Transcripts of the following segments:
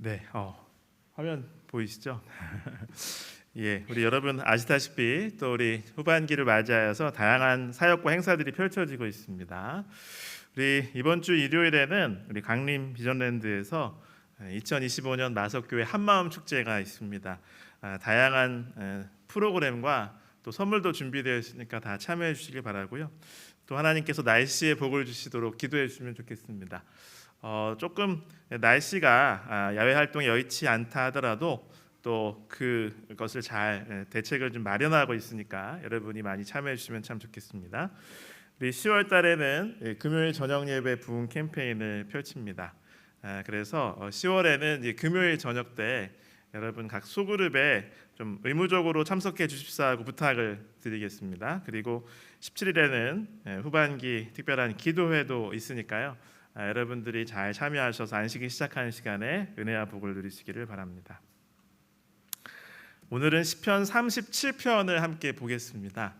네, 화면 보이시죠? 예, 우리 여러분 아시다시피 또 우리 후반기를 맞이하여서 다양한 사역과 행사들이 펼쳐지고 있습니다. 우리 이번 주 일요일에는 우리 강림 비전랜드에서 2025년 마석교회 한마음 축제가 있습니다. 다양한 프로그램과 또 선물도 준비되어 있으니까 다 참여해 주시길 바라고요. 또 하나님께서 날씨에 복을 주시도록 기도해 주시면 좋겠습니다. 조금 날씨가 야외 활동에 여의치 않다 하더라도 또 그것을 잘 대책을 좀 마련하고 있으니까 여러분이 많이 참여해 주시면 참 좋겠습니다. 우리 10월 달에는 금요일 저녁 예배 부흥 캠페인을 펼칩니다. 그래서 10월에는 금요일 저녁 때 여러분 각 소그룹에 좀 의무적으로 참석해 주십사고 부탁을 드리겠습니다. 그리고 17일에는 후반기 특별한 기도회도 있으니까요. 여러분들이 잘 참여하셔서 안식일 시작하는 시간에 은혜와 복을 누리시기를 바랍니다. 오늘은 시편 37편을 함께 보겠습니다.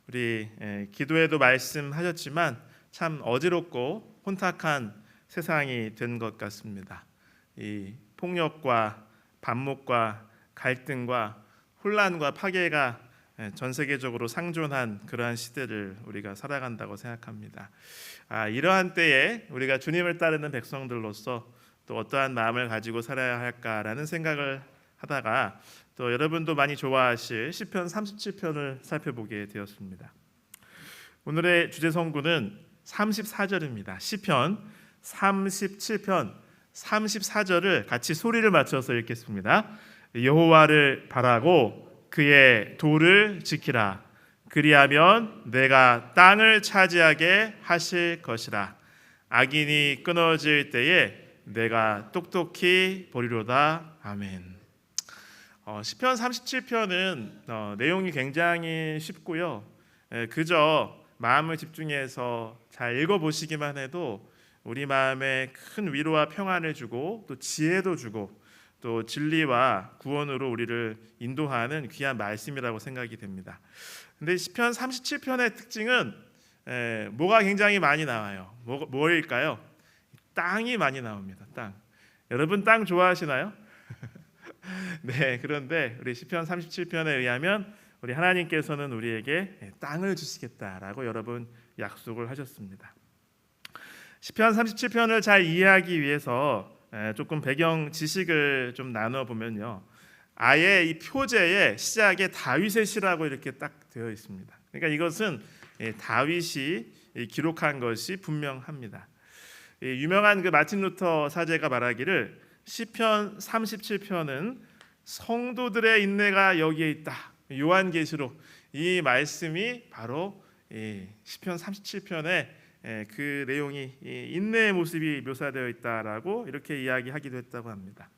우리 기도에도 말씀하셨지만 참 어지럽고 혼탁한 세상이 된 것 같습니다. 이 폭력과 반목과 갈등과 혼란과 파괴가 전 세계적으로 상존한 그러한 시대를 우리가 살아간다고 생각합니다. 이러한 때에 우리가 주님을 따르는 백성들로서 또 어떠한 마음을 가지고 살아야 할까라는 생각을 하다가 또 여러분도 많이 좋아하실 시편 37편을 살펴보게 되었습니다. 오늘의 주제 성구는 34절입니다. 시편 37편 34절을 같이 소리를 맞춰서 읽겠습니다. 여호와를 바라고 그의 도를 지키라. 그리하면 내가 땅을 차지하게 하실 것이라. 악인이 끊어질 때에 내가 똑똑히 보리로다. 아멘. 시편 37편은 내용이 굉장히 쉽고요. 그저 마음을 집중해서 잘 읽어보시기만 해도 우리 마음에 큰 위로와 평안을 주고 또 지혜도 주고 또 진리와 구원으로 우리를 인도하는 귀한 말씀이라고 생각이 됩니다. 근데 시편 37편의 특징은 뭐가 굉장히 많이 나와요. 뭐일까요? 땅이 많이 나옵니다. 땅. 여러분 땅 좋아하시나요? 네, 그런데 우리 시편 37편에 의하면 우리 하나님께서는 우리에게 땅을 주시겠다라고 여러분 약속을 하셨습니다. 시편 37편을 잘 이해하기 위해서 조금 배경 지식을 좀 나눠 보면요, 아예 이 표제의 시작에 다윗의 시라고 이렇게 딱 되어 있습니다. 그러니까 이것은 다윗이 기록한 것이 분명합니다. 유명한 그 마틴 루터 사제가 말하기를 시편 37편은 성도들의 인내가 여기에 있다. 요한계시록 이 말씀이 바로 시편 37편의 그 내용이 인내의 모습이 묘사되어 있다라고 이렇게 이야기하기도 했다고 합니다.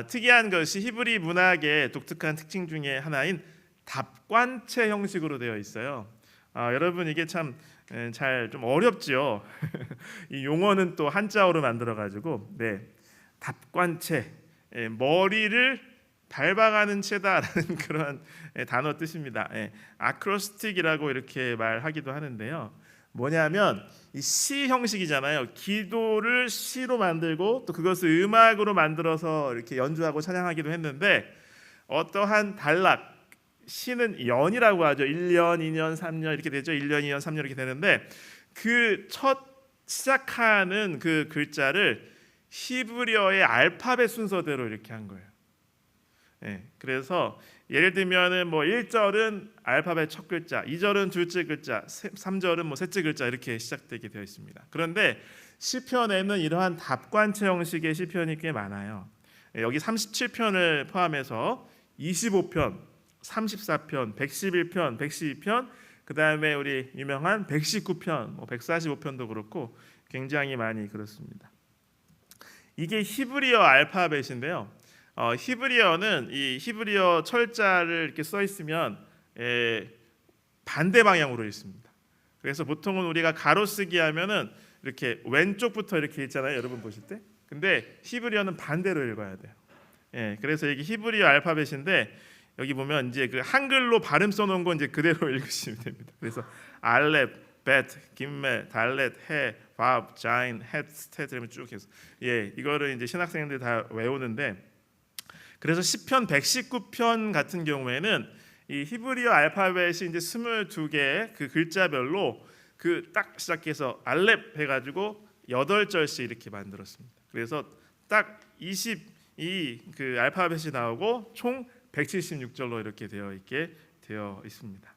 특이한 것이 히브리 문학의 독특한 특징 중에 하나인 답관체 형식으로 되어 있어요. 여러분 이게 참 잘 좀 어렵죠. 이 용어는 또 한자어로 만들어 가지고 답관체, 머리를 밟아가는 채다라는 그런 단어 뜻입니다. 아크로스틱이라고 이렇게 말하기도 하는데요. 뭐냐면 이 시 형식이잖아요. 기도를 시로 만들고 또 그것을 음악으로 만들어서 이렇게 연주하고 찬양하기도 했는데, 어떠한 단락, 시는 연이라고 하죠. 1년, 2년, 3년 이렇게 되죠. 1년, 2년, 3년 이렇게 되는데 그 첫 시작하는 그 글자를 히브리어의 알파벳 순서대로 이렇게 한 거예요. 그래서 예를 들면은 1절은 알파벳 첫 글자, 2절은 둘째 글자, 3절은 셋째 글자 이렇게 시작되게 되어 있습니다. 그런데 시편에는 이러한 답관체 형식의 시편이 꽤 많아요. 여기 37편을 포함해서 25편, 34편, 111편, 112편, 그 다음에 우리 유명한 119편, 145편도 그렇고 굉장히 많이 그렇습니다. 이게 히브리어 알파벳인데요. 히브리어는 이 히브리어 철자를 이렇게 써 있으면 반대 방향으로 읽습니다. 그래서 보통은 우리가 가로쓰기 하면은 이렇게 왼쪽부터 이렇게 읽잖아요. 여러분 보실 때. 근데 히브리어는 반대로 읽어야 돼요. 그래서 이게 히브리어 알파벳인데 여기 보면 이제 그 한글로 발음 써놓은 건 이제 그대로 읽으시면 됩니다. 그래서 알렙, 벳, 김멜, 달렛, 해, 밥, 자인, 헷, 스테트 쭉 해서 이거를 이제 신학생들 다 외우는데, 그래서 시편 119편 같은 경우에는 이 히브리어 알파벳이 이제 22개 그 글자별로 그 딱 시작해서 알렙 해가지고 8절씩 이렇게 만들었습니다. 그래서 딱 22 그 알파벳이 나오고 총 176절로 이렇게 되어 있습니다.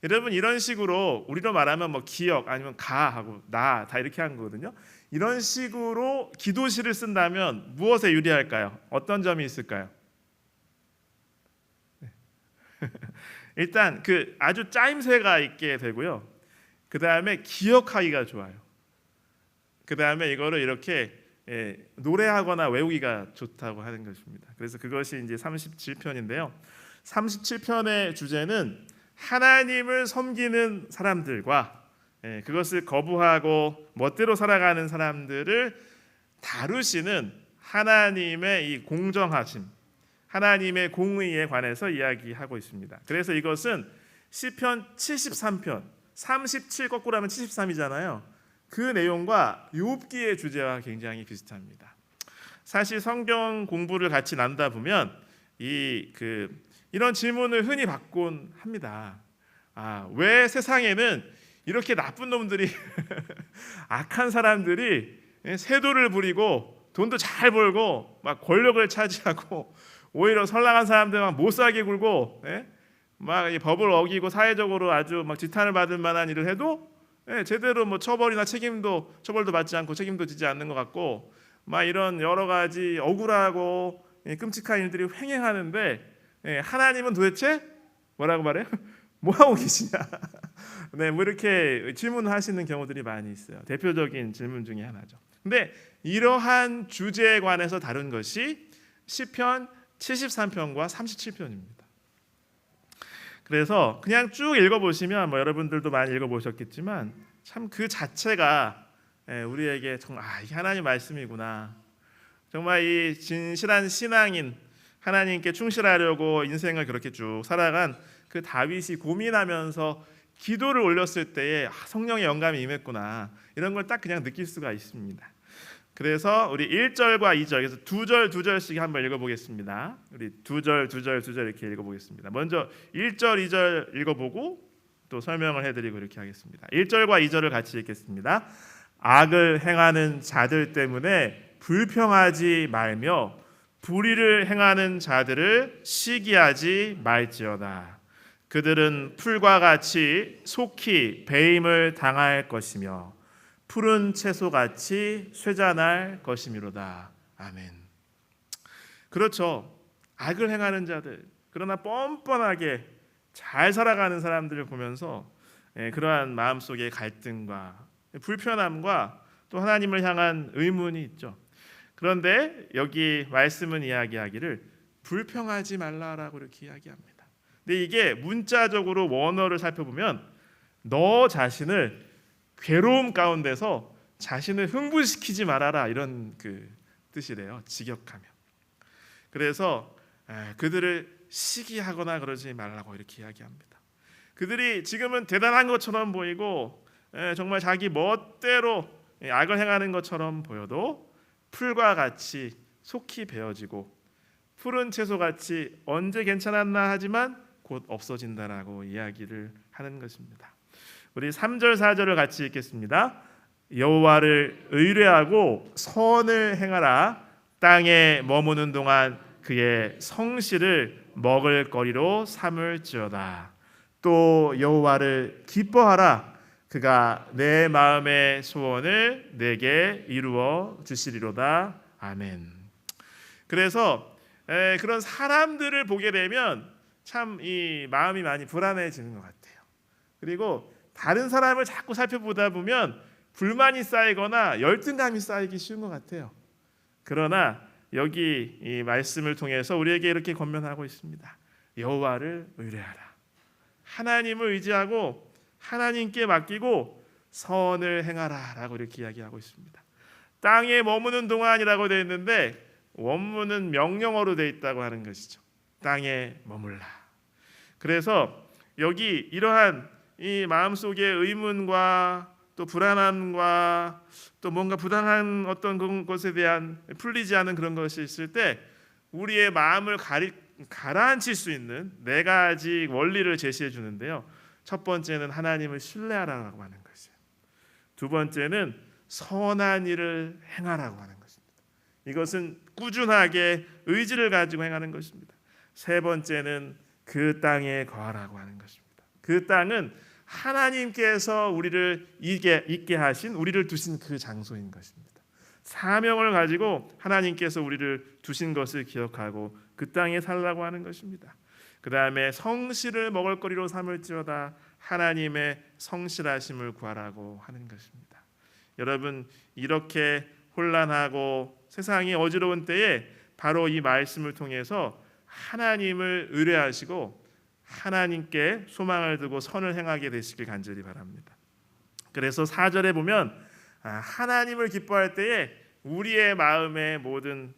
여러분, 이런 식으로 우리로 말하면 뭐 기역 아니면 가하고 나 다 이렇게 한 거거든요. 이런 식으로 기도시를 쓴다면 무엇에 유리할까요? 어떤 점이 있을까요? 일단 그 아주 짜임새가 있게 되고요. 그 다음에 기억하기가 좋아요. 그 다음에 이거를 이렇게 노래하거나 외우기가 좋다고 하는 것입니다. 그래서 그것이 이제 37편인데요. 37편의 주제는 하나님을 섬기는 사람들과 그것을 거부하고 멋대로 살아가는 사람들을 다루시는 하나님의 이 공정하심, 하나님의 공의에 관해서 이야기하고 있습니다. 그래서 이것은 시편 73편 37 거꾸로 하면 73이잖아요. 그 내용과 욥기의 주제와 굉장히 비슷합니다. 사실 성경 공부를 같이 나누다 보면 이런 질문을 흔히 받곤 합니다. 왜 세상에는 이렇게 나쁜 놈들이 악한 사람들이 세도를 부리고 돈도 잘 벌고 막 권력을 차지하고 오히려 선량한 사람들만 못 살게 굴고 막 법을 어기고 사회적으로 아주 막 지탄을 받을 만한 일을 해도 제대로 뭐 처벌도 받지 않고 책임도 지지 않는 것 같고 막 이런 여러 가지 억울하고 끔찍한 일들이 횡행하는데 하나님은 도대체 뭐라고 말해요? 뭐 하고 계시냐? 뭐 이렇게 질문하시는 경우들이 많이 있어요. 대표적인 질문 중에 하나죠. 근데 이러한 주제에 관해서 다룬 것이 시편 73편과 37편입니다. 그래서 그냥 쭉 읽어보시면 뭐 여러분들도 많이 읽어보셨겠지만 참 그 자체가 우리에게 정말 이게 하나님 말씀이구나. 정말 이 진실한 신앙인, 하나님께 충실하려고 인생을 그렇게 쭉 살아간 그 다윗이 고민하면서 기도를 올렸을 때에 성령의 영감이 임했구나. 이런 걸 딱 그냥 느낄 수가 있습니다. 그래서 우리 1절과 2절, 그래서 두 절씩 한번 읽어보겠습니다. 우리 두 절 이렇게 읽어보겠습니다. 먼저 1절, 2절 읽어보고 또 설명을 해드리고 이렇게 하겠습니다. 1절과 2절을 같이 읽겠습니다. 악을 행하는 자들 때문에 불평하지 말며 불의를 행하는 자들을 시기하지 말지어다. 그들은 풀과 같이 속히 배임을 당할 것이며 푸른 채소같이 쇠잔할 것이미로다. 아멘. 그렇죠. 악을 행하는 자들, 그러나 뻔뻔하게 잘 살아가는 사람들을 보면서 그러한 마음속의 갈등과 불편함과 또 하나님을 향한 의문이 있죠. 그런데 여기 말씀은 이야기하기를 불평하지 말라라고 이렇게 이야기합니다. 근데 이게 문자적으로 원어를 살펴보면 너 자신을 괴로움 가운데서 자신을 흥분시키지 말아라 이런 그 뜻이래요. 직역하면. 그래서 그들을 시기하거나 그러지 말라고 이렇게 이야기합니다. 그들이 지금은 대단한 것처럼 보이고 정말 자기 멋대로 악을 행하는 것처럼 보여도 풀과 같이 속히 베어지고 푸른 채소같이 언제 괜찮았나 하지만 곧 없어진다라고 이야기를 하는 것입니다. 우리 3절 4절을 같이 읽겠습니다. 여호와를 의뢰하고 선을 행하라. 땅에 머무는 동안 그의 성실을 먹을 거리로 삼을지어다. 또 여호와를 기뻐하라. 그가 내 마음의 소원을 내게 이루어 주시리로다. 아멘. 그래서 그런 사람들을 보게 되면 참 이 마음이 많이 불안해지는 것 같아요. 그리고 다른 사람을 자꾸 살펴보다 보면 불만이 쌓이거나 열등감이 쌓이기 쉬운 것 같아요. 그러나 여기 이 말씀을 통해서 우리에게 이렇게 권면하고 있습니다. 여호와를 의뢰하라. 하나님을 의지하고 하나님께 맡기고 선을 행하라라고 이렇게 이야기하고 있습니다. 땅에 머무는 동안이라고 되어 있는데 원문은 명령어로 되어 있다고 하는 것이죠. 땅에 머물라. 그래서 여기 이러한 이 마음속에 의문과 또 불안함과 또 뭔가 부당한 어떤 그런 것에 대한 풀리지 않은 그런 것이 있을 때 우리의 마음을 가라앉힐 수 있는 네 가지 원리를 제시해 주는데요. 첫 번째는 하나님을 신뢰하라고 하는 것이에요. 두 번째는 선한 일을 행하라고 하는 것입니다. 이것은 꾸준하게 의지를 가지고 행하는 것입니다. 세 번째는 그 땅에 거하라고 하는 것입니다. 그 땅은 하나님께서 우리를 있게 하신, 우리를 두신 그 장소인 것입니다. 사명을 가지고 하나님께서 우리를 두신 것을 기억하고 그 땅에 살라고 하는 것입니다. 그 다음에 성실을 먹을거리로 삼을지어다 하나님의 성실하심을 구하라고 하는 것입니다. 여러분, 이렇게 혼란하고 세상이 어지러운 때에 바로 이 말씀을 통해서 하나님을 의뢰하시고 하나님께 소망을 두고 선을 행하게 되시길 간절히 바랍니다. 그래서 4절에 보면 하나님을 기뻐할 때에 우리의 마음의 모든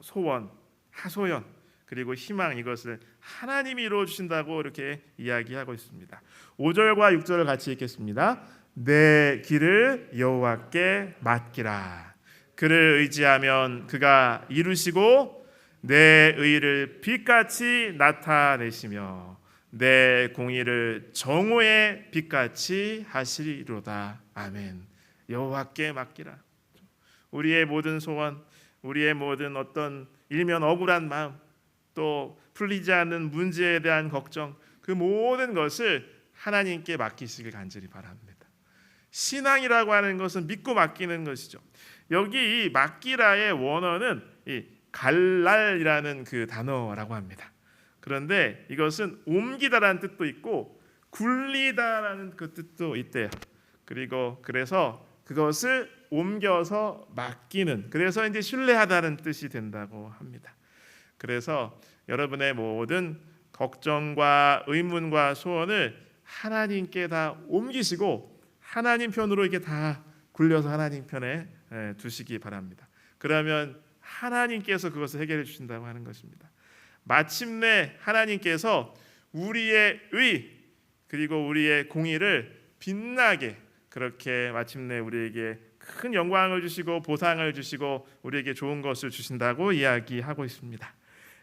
소원, 하소연 그리고 희망 이것을 하나님이 이루어 주신다고 이렇게 이야기하고 있습니다. 5절과 6절을 같이 읽겠습니다. 내 길을 여호와께 맡기라. 그를 의지하면 그가 이루시고 내 의를 빛같이 나타내시며 내 공의를 정오의 빛같이 하시리로다. 아멘. 여호와께 맡기라. 우리의 모든 소원, 우리의 모든 어떤 일면 억울한 마음, 또 풀리지 않는 문제에 대한 걱정, 그 모든 것을 하나님께 맡기시길 간절히 바랍니다. 신앙이라고 하는 것은 믿고 맡기는 것이죠. 여기 이 맡기라의 원어는 이 갈랄이라는 그 단어라고 합니다. 그런데 이것은 옮기다라는 뜻도 있고 굴리다라는 그 뜻도 있대요. 그리고 그래서 그것을 옮겨서 맡기는, 그래서 이제 신뢰하다는 뜻이 된다고 합니다. 그래서 여러분의 모든 걱정과 의문과 소원을 하나님께 다 옮기시고 하나님 편으로 이렇게 다 굴려서 하나님 편에 두시기 바랍니다. 그러면 하나님께서 그것을 해결해 주신다고 하는 것입니다. 마침내 하나님께서 우리의 의 그리고 우리의 공의를 빛나게 그렇게 마침내 우리에게 큰 영광을 주시고 보상을 주시고 우리에게 좋은 것을 주신다고 이야기하고 있습니다.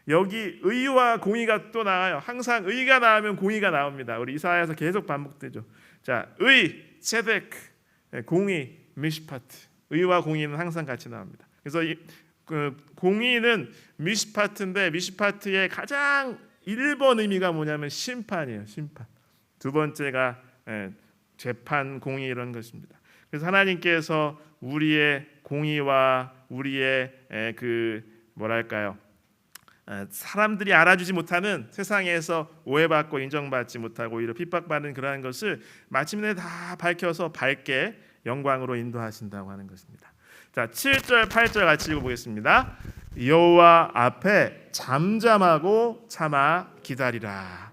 여기 의와 공의가 또 나와요. 항상 의가 나오면 공의가 나옵니다. 우리 이사야에서 계속 반복되죠. 자, 의, 체데크, 공의, 미시파트. 의와 공의는 항상 같이 나옵니다. 그래서 그 공의는 미시파트인데 미시파트의 가장 1번 의미가 뭐냐면 심판이에요. 심판. 두 번째가 재판, 공의 이런 것입니다. 그래서 하나님께서 우리의 공의와 우리의 그 뭐랄까요? 사람들이 알아주지 못하는 세상에서 오해받고 인정받지 못하고 오히려 핍박받는 그러한 것을 마침내 다 밝혀서 밝게 영광으로 인도하신다고 하는 것입니다. 자, 7절, 8절 같이 읽어보겠습니다. 여호와 앞에 잠잠하고 참아 기다리라.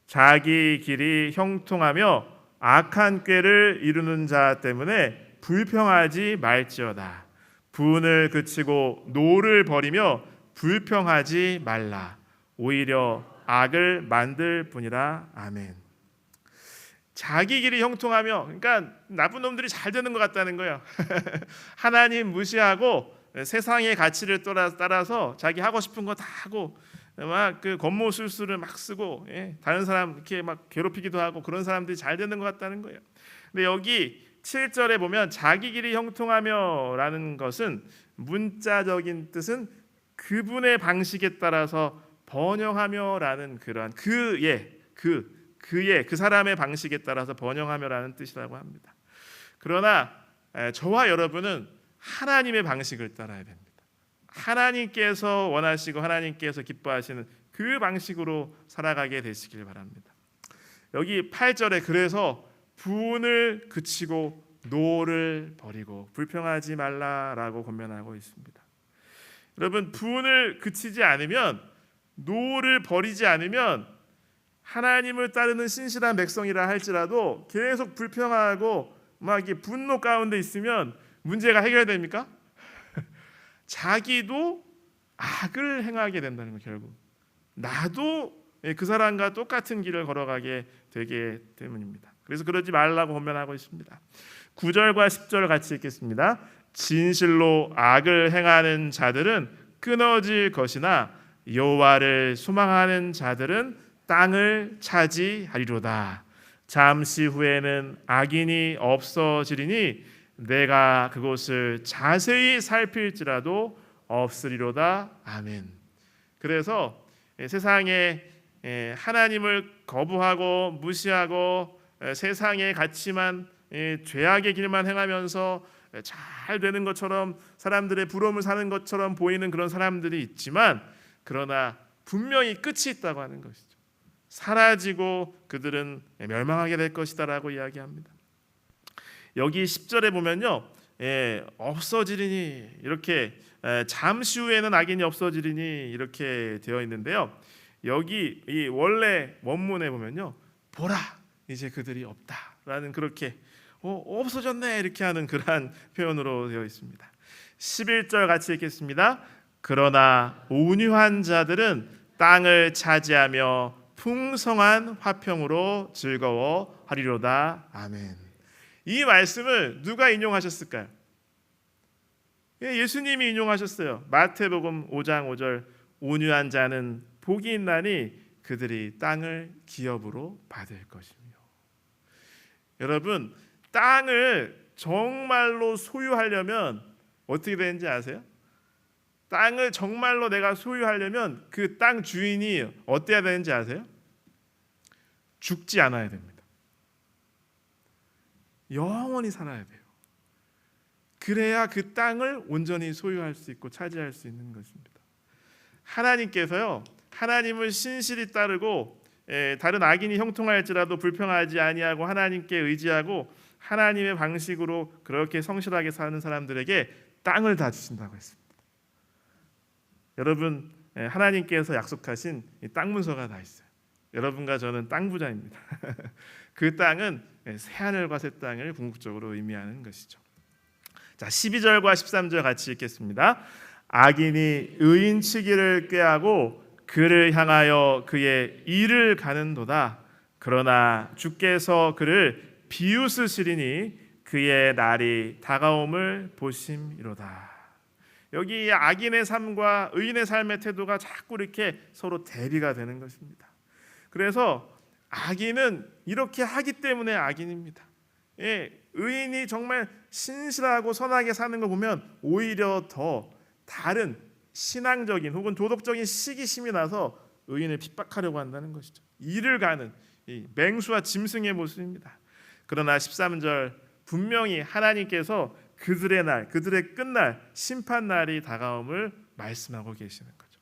자기 길이 형통하며 악한 꾀를 이루는 자 때문에 불평하지 말지어다. 분을 그치고 노를 버리며 불평하지 말라. 오히려 악을 만들 뿐이라. 아멘. 자기 길이 형통하며, 그러니까 나쁜 놈들이 잘 되는 것 같다는 거예요. 하나님 무시하고 세상의 가치를 따라서 자기 하고 싶은 거 다 하고 막 그 겉모술수를 막 쓰고 다른 사람 이렇게 막 괴롭히기도 하고 그런 사람들이 잘 되는 것 같다는 거예요. 근데 여기 7절에 보면 자기 길이 형통하며라는 것은 문자적인 뜻은 그분의 방식에 따라서 번영하며라는 그러한 그 사람의 방식에 따라서 번영하며라는 뜻이라고 합니다. 그러나 저와 여러분은 하나님의 방식을 따라야 됩니다. 하나님께서 원하시고 하나님께서 기뻐하시는 그 방식으로 살아가게 되시길 바랍니다. 여기 8절에 그래서 분을 그치고 노를 버리고 불평하지 말라라고 권면하고 있습니다. 여러분, 분을 그치지 않으면, 노를 버리지 않으면 하나님을 따르는 신실한 백성이라 할지라도 계속 불평하고 막 이게 분노 가운데 있으면 문제가 해결됩니까? 자기도 악을 행하게 된다는 거. 결국 나도 그 사람과 똑같은 길을 걸어가게 되기 때문입니다. 그래서 그러지 말라고 권면하고 있습니다. 9절과 10절 같이 읽겠습니다. 진실로 악을 행하는 자들은 끊어질 것이나 여호와를 소망하는 자들은 땅을 차지하리로다. 잠시 후에는 악인이 없어지리니 내가 그곳을 자세히 살필지라도 없으리로다. 아멘. 그래서 세상에 하나님을 거부하고 무시하고 세상의 가치만 죄악의 길만 행하면서 잘 되는 것처럼 사람들의 부러움을 사는 것처럼 보이는 그런 사람들이 있지만, 그러나 분명히 끝이 있다고 하는 것이죠. 사라지고 그들은 멸망하게 될 것이다라고 이야기합니다. 여기 10절에 보면요, 없어지리니 이렇게 잠시 후에는 악인이 없어지리니 이렇게 되어 있는데요. 여기 이 원래 원문에 보면요, 보라 이제 그들이 없다라는 그렇게 없어졌네 이렇게 하는 그러한 표현으로 되어 있습니다. 11절 같이 읽겠습니다. 그러나 온유한 자들은 땅을 차지하며 풍성한 화평으로 즐거워하리로다. 아멘. 이 말씀을 누가 인용하셨을까요? 예수님이 인용하셨어요. 마태복음 5장 5절, 온유한 자는 복이 있나니 그들이 땅을 기업으로 받을 것이며. 여러분, 땅을 정말로 소유하려면 어떻게 되는지 아세요? 땅을 정말로 내가 소유하려면 그 땅 주인이 어때야 되는지 아세요? 죽지 않아야 됩니다. 영원히 살아야 돼요. 그래야 그 땅을 온전히 소유할 수 있고 차지할 수 있는 것입니다. 하나님께서요, 하나님을 신실히 따르고 다른 악인이 형통할지라도 불평하지 아니하고 하나님께 의지하고 하나님의 방식으로 그렇게 성실하게 사는 사람들에게 땅을 다 주신다고 했습니다. 여러분, 하나님께서 약속하신 땅 문서가 다 있어요. 여러분과 저는 땅 부자입니다. 그 땅은 새하늘과 새 땅을 궁극적으로 의미하는 것이죠. 자, 12절과 13절 같이 읽겠습니다. 악인이 의인치기를 꾀하고 그를 향하여 그의 일을 가는도다. 그러나 주께서 그를 비웃으시리니 그의 날이 다가옴을 보심이로다. 여기 악인의 삶과 의인의 삶의 태도가 자꾸 이렇게 서로 대비가 되는 것입니다. 그래서 악인은 이렇게 하기 때문에 악인입니다. 의인이 정말 신실하고 선하게 사는 거 보면 오히려 더 다른 신앙적인 혹은 도덕적인 시기심이 나서 의인을 핍박하려고 한다는 것이죠. 이를 가는 이 맹수와 짐승의 모습입니다. 그러나 13절 분명히 하나님께서 그들의 날, 그들의 끝날, 심판 날이 다가옴을 말씀하고 계시는 거죠.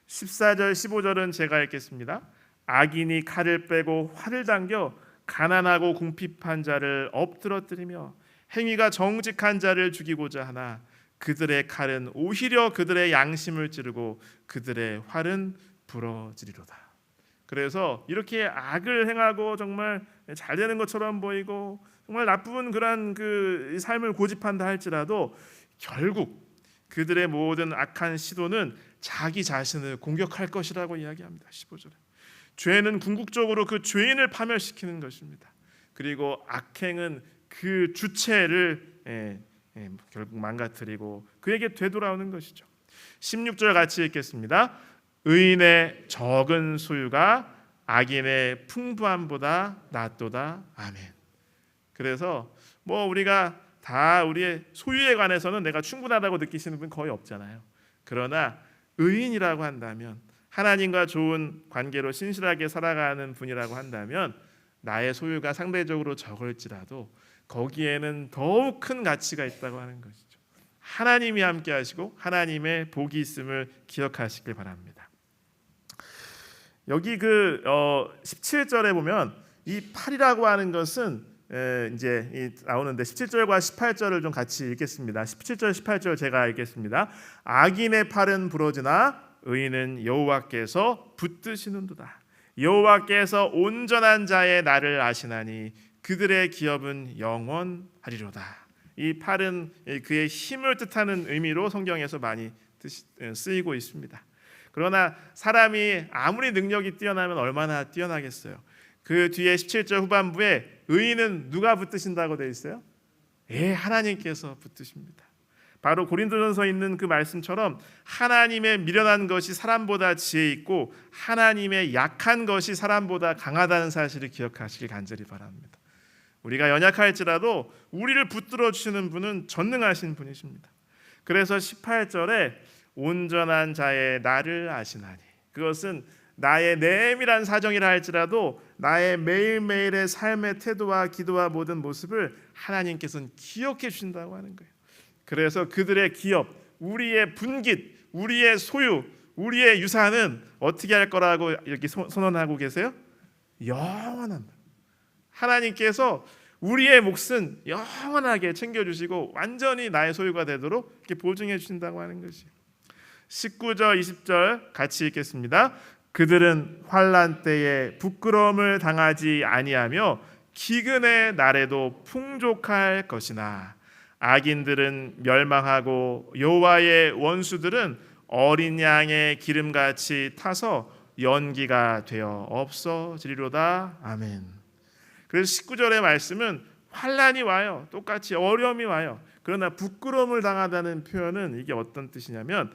14절, 15절은 제가 읽겠습니다. 악인이 칼을 빼고 활을 당겨 가난하고 궁핍한 자를 엎드러뜨리며 행위가 정직한 자를 죽이고자 하나 그들의 칼은 오히려 그들의 양심을 찌르고 그들의 활은 부러지리로다. 그래서 이렇게 악을 행하고 정말 잘 되는 것처럼 보이고 정말 나쁜 그런 그 삶을 고집한다 할지라도 결국 그들의 모든 악한 시도는 자기 자신을 공격할 것이라고 이야기합니다. 15절에 죄는 궁극적으로 그 죄인을 파멸시키는 것입니다. 그리고 악행은 그 주체를 결국 망가뜨리고 그에게 되돌아오는 것이죠. 16절 같이 읽겠습니다. 의인의 적은 소유가 악인의 풍부함보다 낫도다. 아멘. 그래서 우리가 다 우리의 소유에 관해서는 내가 충분하다고 느끼시는 분 거의 없잖아요. 그러나 의인이라고 한다면, 하나님과 좋은 관계로 신실하게 살아가는 분이라고 한다면 나의 소유가 상대적으로 적을지라도 거기에는 더욱 큰 가치가 있다고 하는 것이죠. 하나님이 함께 하시고 하나님의 복이 있음을 기억하시길 바랍니다. 여기 17절에 보면 이 팔이라고 하는 것은 이제 나오는데 17절과 18절을 좀 같이 읽겠습니다. 17절, 18절 제가 읽겠습니다. 악인의 팔은 부러지나 의인은 여호와께서 붙드시는도다. 여호와께서 온전한 자의 날을 아시나니 그들의 기업은 영원하리로다. 이 팔은 그의 힘을 뜻하는 의미로 성경에서 많이 쓰이고 있습니다. 그러나 사람이 아무리 능력이 뛰어나면 얼마나 뛰어나겠어요. 그 뒤에 17절 후반부에 의인은 누가 붙드신다고 되어 있어요? 하나님께서 붙드십니다. 바로 고린도전서에 있는 그 말씀처럼 하나님의 미련한 것이 사람보다 지혜 있고 하나님의 약한 것이 사람보다 강하다는 사실을 기억하시길 간절히 바랍니다. 우리가 연약할지라도 우리를 붙들어 주시는 분은 전능하신 분이십니다. 그래서 18절에 온전한 자의 나를 아시나니, 그것은 나의 내밀한 사정이라 할지라도 나의 매일매일의 삶의 태도와 기도와 모든 모습을 하나님께서는 기억해 주신다고 하는 거예요. 그래서 그들의 기업, 우리의 분깃, 우리의 소유, 우리의 유산은 어떻게 할 거라고 이렇게 선언하고 계세요? 영원합니다. 하나님께서 우리의 몫은 영원하게 챙겨주시고 완전히 나의 소유가 되도록 이렇게 보증해 주신다고 하는 것이에요. 19절 20절 같이 읽겠습니다. 그들은 환난 때에 부끄러움을 당하지 아니하며 기근의 날에도 풍족할 것이나 악인들은 멸망하고 여호와의 원수들은 어린 양의 기름같이 타서 연기가 되어 없어지리로다. 아멘. 그래서 19절의 말씀은 환난이 와요. 똑같이 어려움이 와요. 그러나 부끄러움을 당하다는 표현은 이게 어떤 뜻이냐면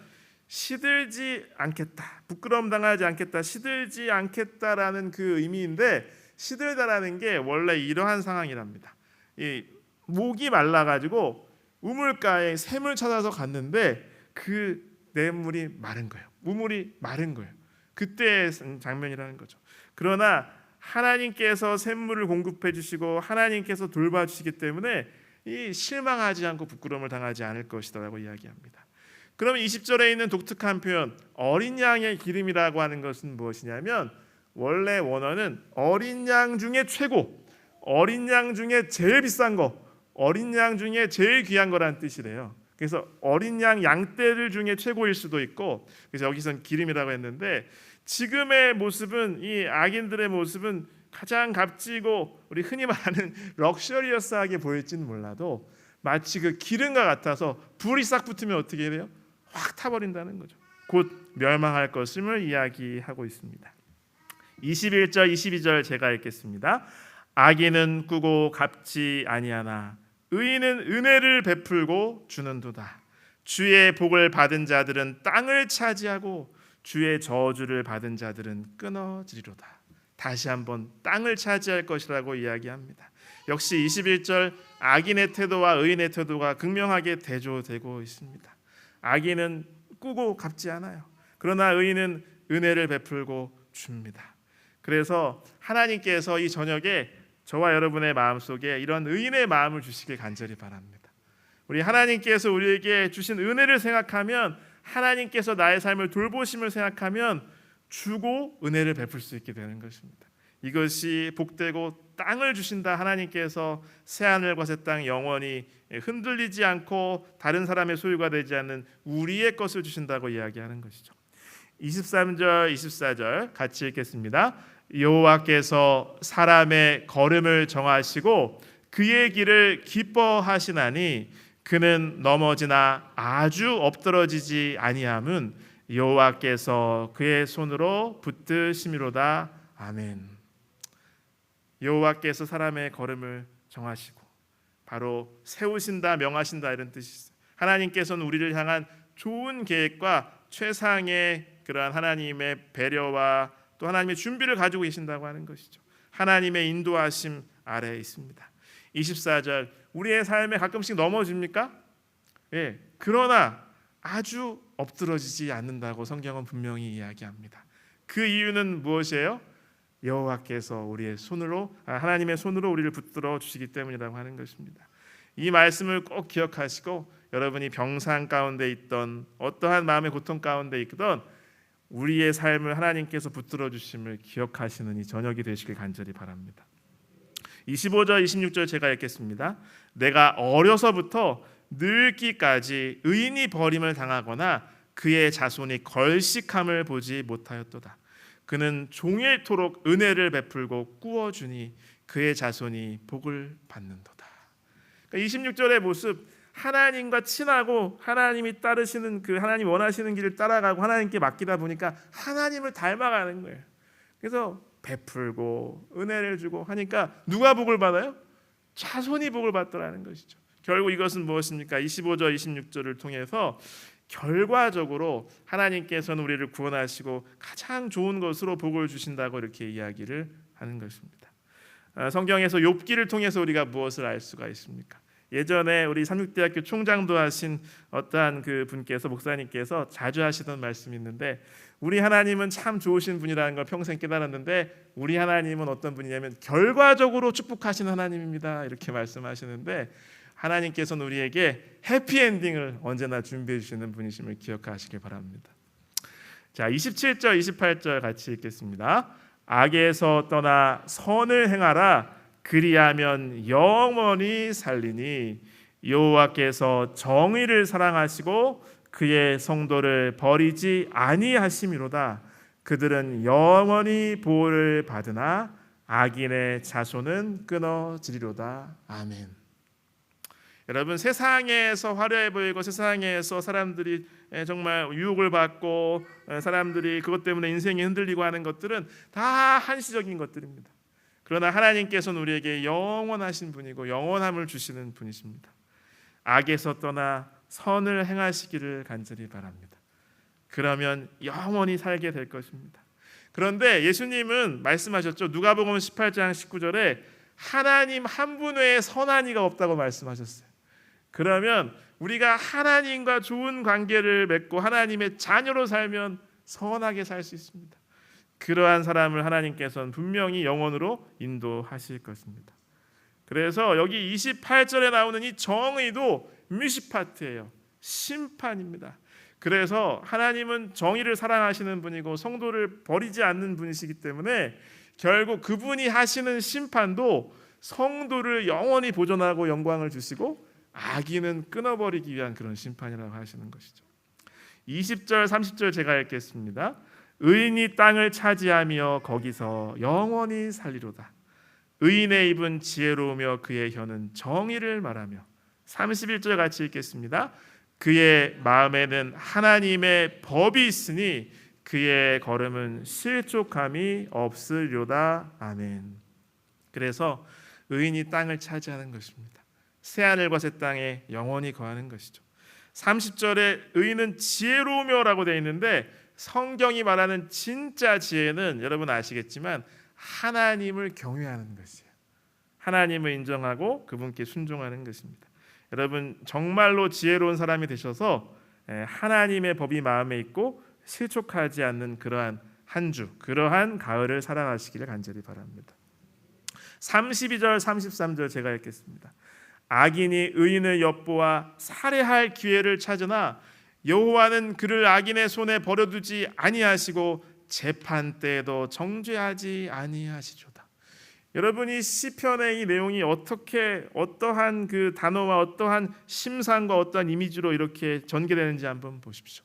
시들지 않겠다, 부끄러움 당하지 않겠다, 시들지 않겠다라는 그 의미인데, 시들다라는 게 원래 이러한 상황이랍니다. 이 목이 말라가지고 우물가에 샘을 찾아서 갔는데 그 냇물이 마른 거예요. 우물이 마른 거예요. 그때의 장면이라는 거죠. 그러나 하나님께서 샘물을 공급해 주시고 하나님께서 돌봐주시기 때문에 이 실망하지 않고 부끄러움을 당하지 않을 것이라고 이야기합니다. 그러면 20절에 있는 독특한 표현 어린 양의 기름이라고 하는 것은 무엇이냐면, 원래 원어는 어린 양 중에 최고, 어린 양 중에 제일 비싼 거, 어린 양 중에 제일 귀한 거라는 뜻이래요. 그래서 어린 양 양떼들 중에 최고일 수도 있고, 그래서 여기서는 기름이라고 했는데, 지금의 모습은, 이 악인들의 모습은 가장 값지고 우리 흔히 말하는 럭셔리어스하게 보일지는 몰라도 마치 그 기름과 같아서 불이 싹 붙으면 어떻게 돼요? 확 타버린다는 거죠. 곧 멸망할 것임을 이야기하고 있습니다. 21절 22절 제가 읽겠습니다. 악인은 꾸고 갚지 아니하나 의인은 은혜를 베풀고 주는도다. 주의 복을 받은 자들은 땅을 차지하고 주의 저주를 받은 자들은 끊어지리로다. 다시 한번 땅을 차지할 것이라고 이야기합니다. 역시 21절 악인의 태도와 의인의 태도가 극명하게 대조되고 있습니다. 악인은 꾸고 갚지 않아요. 그러나 의인은 은혜를 베풀고 줍니다. 그래서 하나님께서 이 저녁에 저와 여러분의 마음속에 이런 의인의 마음을 주시길 간절히 바랍니다. 우리 하나님께서 우리에게 주신 은혜를 생각하면, 하나님께서 나의 삶을 돌보심을 생각하면 주고 은혜를 베풀 수 있게 되는 것입니다. 이것이 복되고 땅을 주신다. 하나님께서 새하늘과 새 땅 영원히 흔들리지 않고 다른 사람의 소유가 되지 않는 우리의 것을 주신다고 이야기하는 것이죠. 23절 24절 같이 읽겠습니다. 여호와께서 사람의 걸음을 정하시고 그의 길을 기뻐하시나니 그는 넘어지나 아주 엎드러지지 아니함은 여호와께서 그의 손으로 붙드심이로다. 아멘. 여호와께서 사람의 걸음을 정하시고 바로 세우신다, 명하신다 이런 뜻이 있어요. 하나님께서는 우리를 향한 좋은 계획과 최상의 그러한 하나님의 배려와 또 하나님의 준비를 가지고 계신다고 하는 것이죠. 하나님의 인도하심 아래에 있습니다. 24절 우리의 삶에 가끔씩 넘어집니까? 예. 그러나 아주 엎드러지지 않는다고 성경은 분명히 이야기합니다. 그 이유는 무엇이에요? 여호와께서 우리의 손으로, 하나님의 손으로 우리를 붙들어 주시기 때문이라고 하는 것입니다. 이 말씀을 꼭 기억하시고 여러분이 병상 가운데 있던 어떠한 마음의 고통 가운데 있던 우리의 삶을 하나님께서 붙들어 주심을 기억하시는 이 저녁이 되시길 간절히 바랍니다. 25절 26절 제가 읽겠습니다. 내가 어려서부터 늙기까지 의인이 버림을 당하거나 그의 자손이 걸식함을 보지 못하였도다. 그는 종일토록 은혜를 베풀고 꾸어주니 그의 자손이 복을 받는도다. 그러니까 26절의 모습, 하나님과 친하고 하나님이 따르시는 그 하나님 원하시는 길을 따라가고 하나님께 맡기다 보니까 하나님을 닮아가는 거예요. 그래서 베풀고 은혜를 주고 하니까 누가 복을 받아요? 자손이 복을 받더라는 것이죠. 결국 이것은 무엇입니까? 25절 26절을 통해서 결과적으로 하나님께서는 우리를 구원하시고 가장 좋은 것으로 복을 주신다고 이렇게 이야기를 하는 것입니다. 성경에서 욥기를 통해서 우리가 무엇을 알 수가 있습니까? 예전에 우리 삼육대학교 총장도 하신 어떠한 그 분께서 목사님께서 자주 하시던 말씀이 있는데, 우리 하나님은 참 좋으신 분이라는 걸 평생 깨달았는데 우리 하나님은 어떤 분이냐면 결과적으로 축복하시는 하나님입니다, 이렇게 말씀하시는데, 하나님께서는 우리에게 해피엔딩을 언제나 준비해 주시는 분이심을 기억하시길 바랍니다. 자, 27절 28절 같이 읽겠습니다. 악에서 떠나 선을 행하라. 그리하면 영원히 살리니 여호와께서 정의를 사랑하시고 그의 성도를 버리지 아니하심이로다. 그들은 영원히 보호를 받으나 악인의 자손은 끊어지리로다. 아멘. 여러분, 세상에서 화려해 보이고 세상에서 사람들이 정말 유혹을 받고 사람들이 그것 때문에 인생이 흔들리고 하는 것들은 다 한시적인 것들입니다. 그러나 하나님께서는 우리에게 영원하신 분이고 영원함을 주시는 분이십니다. 악에서 떠나 선을 행하시기를 간절히 바랍니다. 그러면 영원히 살게 될 것입니다. 그런데 예수님은 말씀하셨죠. 누가복음 18장 19절에 하나님 한 분 외에 선한 이가 없다고 말씀하셨어요. 그러면 우리가 하나님과 좋은 관계를 맺고 하나님의 자녀로 살면 선하게 살 수 있습니다. 그러한 사람을 하나님께서는 분명히 영원으로 인도하실 것입니다. 그래서 여기 28절에 나오는 이 정의도 미시파트예요. 심판입니다. 그래서 하나님은 정의를 사랑하시는 분이고 성도를 버리지 않는 분이시기 때문에 결국 그분이 하시는 심판도 성도를 영원히 보존하고 영광을 주시고 악인은 끊어버리기 위한 그런 심판이라고 하시는 것이죠. 20절 30절 제가 읽겠습니다. 의인이 땅을 차지하며 거기서 영원히 살리로다. 의인의 입은 지혜로우며 그의 혀는 정의를 말하며. 31절 같이 읽겠습니다. 그의 마음에는 하나님의 법이 있으니 그의 걸음은 실족함이 없으리로다. 아멘. 그래서 의인이 땅을 차지하는 것입니다. 새하늘과 새 땅에 영원히 거하는 것이죠. 30절에 의인은 지혜로우며라고 되어 있는데 성경이 말하는 진짜 지혜는 여러분 아시겠지만 하나님을 경외하는 것이에요. 하나님을 인정하고 그분께 순종하는 것입니다. 여러분 정말로 지혜로운 사람이 되셔서 하나님의 법이 마음에 있고 실족하지 않는 그러한 한 주, 그러한 가을을 살아가시기를 간절히 바랍니다. 32절 33절 제가 읽겠습니다. 악인이 의인을 엿보아 살해할 기회를 찾으나 여호와는 그를 악인의 손에 버려두지 아니하시고 재판 때에도 정죄하지 아니하시도다. 여러분이 시편의 이 내용이 어떠한 그 단어와 어떠한 심상과 어떠한 이미지로 이렇게 전개되는지 한번 보십시오.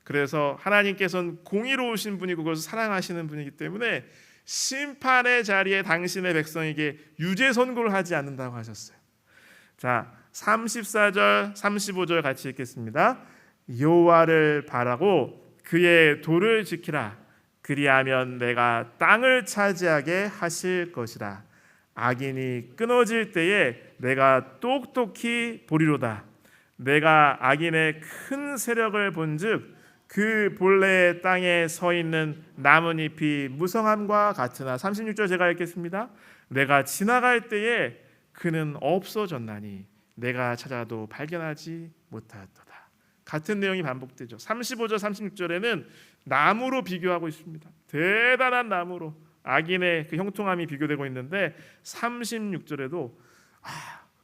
그래서 하나님께서는 공의로우신 분이고 그것을 사랑하시는 분이기 때문에 심판의 자리에 당신의 백성에게 유죄 선고를 하지 않는다고 하셨어요. 자, 34절 35절 같이 읽겠습니다. 여호와를 바라고 그의 도를 지키라. 그리하면 내가 땅을 차지하게 하실 것이라. 악인이 끊어질 때에 내가 똑똑히 보리로다. 내가 악인의 큰 세력을 본즉 그 본래의 땅에 서 있는 나뭇잎이 무성함과 같으나. 36절 제가 읽겠습니다. 내가 지나갈 때에 그는 없어졌나니 내가 찾아도 발견하지 못하였도다. 같은 내용이 반복되죠. 35절 36절에는 나무로 비교하고 있습니다. 대단한 나무로 악인의 그 형통함이 비교되고 있는데 36절에도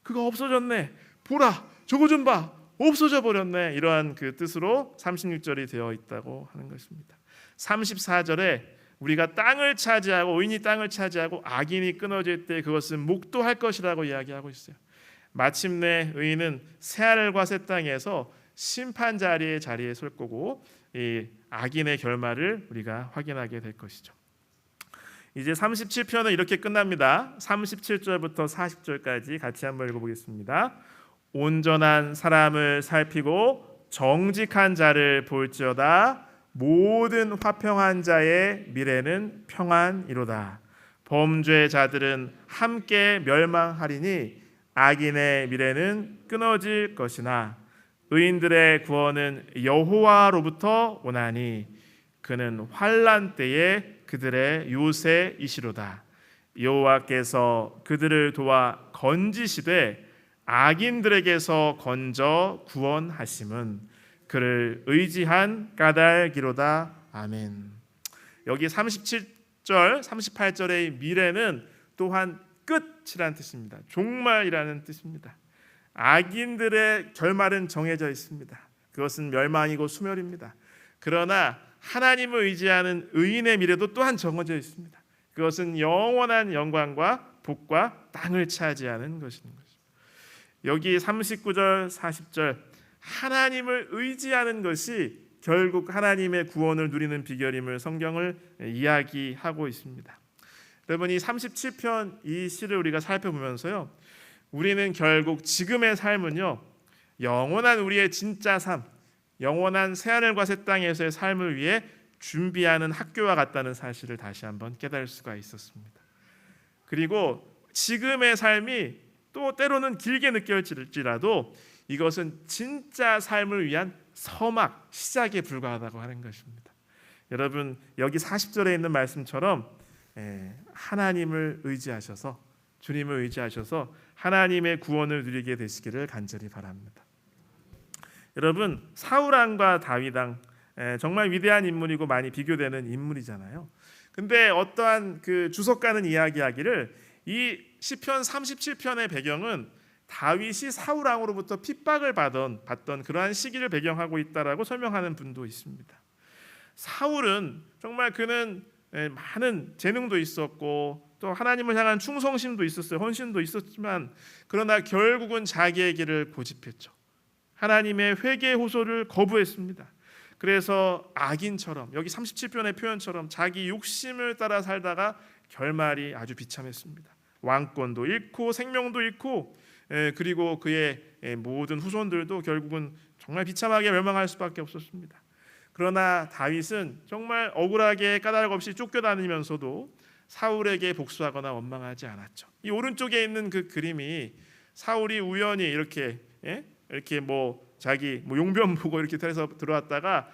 그가 없어졌네, 보라 저거 좀 봐, 없어져 버렸네, 이러한 그 뜻으로 36절이 되어 있다고 하는 것입니다. 34절에 우리가 땅을 차지하고 의인이 땅을 차지하고 악인이 끊어질 때 그것은 목도할 것이라고 이야기하고 있어요. 마침내 의인은 새하늘과 새 땅에서 심판 자리에 설 거고 이 악인의 결말을 우리가 확인하게 될 것이죠. 이제 37편은 이렇게 끝납니다. 37절부터 40절까지 같이 한번 읽어보겠습니다. 온전한 사람을 살피고 정직한 자를 볼지어다. 모든 화평한 자의 미래는 평안이로다. 범죄자들은 함께 멸망하리니 악인의 미래는 끊어질 것이나 의인들의 구원은 여호와로부터 오나니 그는 환난 때에 그들의 요새이시로다. 여호와께서 그들을 도와 건지시되 악인들에게서 건져 구원하심은 그를 의지한 까닭이로다. 아멘. 여기 37절, 38절의 미래는 또한 끝이라는 뜻입니다. 종말이라는 뜻입니다. 악인들의 결말은 정해져 있습니다. 그것은 멸망이고 수멸입니다. 그러나 하나님을 의지하는 의인의 미래도 또한 정해져 있습니다. 그것은 영원한 영광과 복과 땅을 차지하는 것인 것입니다. 여기 39절, 40절 하나님을 의지하는 것이 결국 하나님의 구원을 누리는 비결임을 성경을 이야기하고 있습니다. 여러분, 이 37편 이 시를 우리가 살펴보면서요, 우리는 결국 지금의 삶은요, 영원한 우리의 진짜 삶, 영원한 새하늘과 새 땅에서의 삶을 위해 준비하는 학교와 같다는 사실을 다시 한번 깨달을 수가 있었습니다. 그리고 지금의 삶이 또 때로는 길게 느껴질지라도 이것은 진짜 삶을 위한 서막, 시작에 불과하다고 하는 것입니다. 여러분, 여기 40절에 있는 말씀처럼 하나님을 의지하셔서, 주님을 의지하셔서 하나님의 구원을 누리게 되시기를 간절히 바랍니다. 여러분, 사울왕과 다윗왕 정말 위대한 인물이고 많이 비교되는 인물이잖아요. 근데 어떠한 그 주석가는 이야기하기를 이 시편 37편의 배경은 다윗이 사울왕으로부터 핍박을 받던 그러한 시기를 배경하고 있다라고 설명하는 분도 있습니다. 사울은 정말 그는 많은 재능도 있었고 또 하나님을 향한 충성심도 있었어요. 헌신도 있었지만 그러나 결국은 자기의 길을 고집했죠. 하나님의 회개 호소를 거부했습니다. 그래서 악인처럼, 여기 37편의 표현처럼 자기 욕심을 따라 살다가 결말이 아주 비참했습니다. 왕권도 잃고 생명도 잃고 그리고 그의 모든 후손들도 결국은 정말 비참하게 멸망할 수밖에 없었습니다. 그러나 다윗은 정말 억울하게 까닭 없이 쫓겨다니면서도 사울에게 복수하거나 원망하지 않았죠. 이 오른쪽에 있는 그 그림이 사울이 우연히 이렇게 자기 용변 보고 이렇게 해서 들어왔다가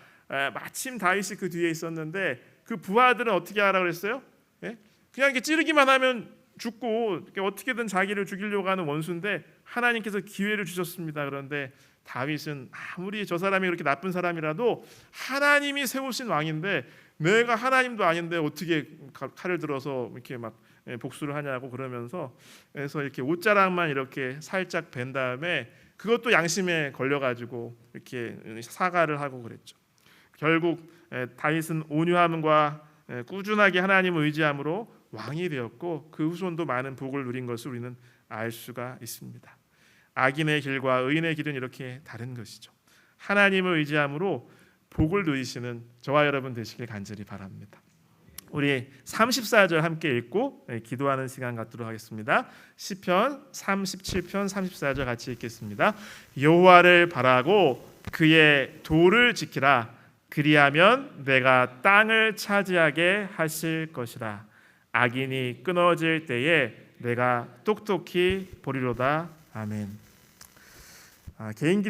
마침 다윗이 그 뒤에 있었는데 그 부하들은 어떻게 하라고 그랬어요? 그냥 이렇게 찌르기만 하면 죽고 어떻게든 자기를 죽이려고 하는 원수인데 하나님께서 기회를 주셨습니다. 그런데 다윗은 아무리 저 사람이 그렇게 나쁜 사람이라도 하나님이 세우신 왕인데 내가 하나님도 아닌데 어떻게 칼을 들어서 이렇게 막 복수를 하냐고 그러면서 그래서 이렇게 옷자락만 이렇게 살짝 벤 다음에 그것도 양심에 걸려가지고 이렇게 사과를 하고 그랬죠. 결국 다윗은 온유함과 꾸준하게 하나님을 의지함으로 왕이 되었고 그 후손도 많은 복을 누린 것을 우리는 알 수가 있습니다. 악인의 길과 의인의 길은 이렇게 다른 것이죠. 하나님을 의지함으로 복을 누리시는 저와 여러분 되시길 간절히 바랍니다. 우리 34절 함께 읽고 기도하는 시간 갖도록 하겠습니다. 시편 37편 34절 같이 읽겠습니다. 여호와를 바라고 그의 도를 지키라. 그리하면 내가 땅을 차지하게 하실 것이라. 악인이 끊어질 때에 내가 똑똑히 보리로다. 아멘. 개인 기도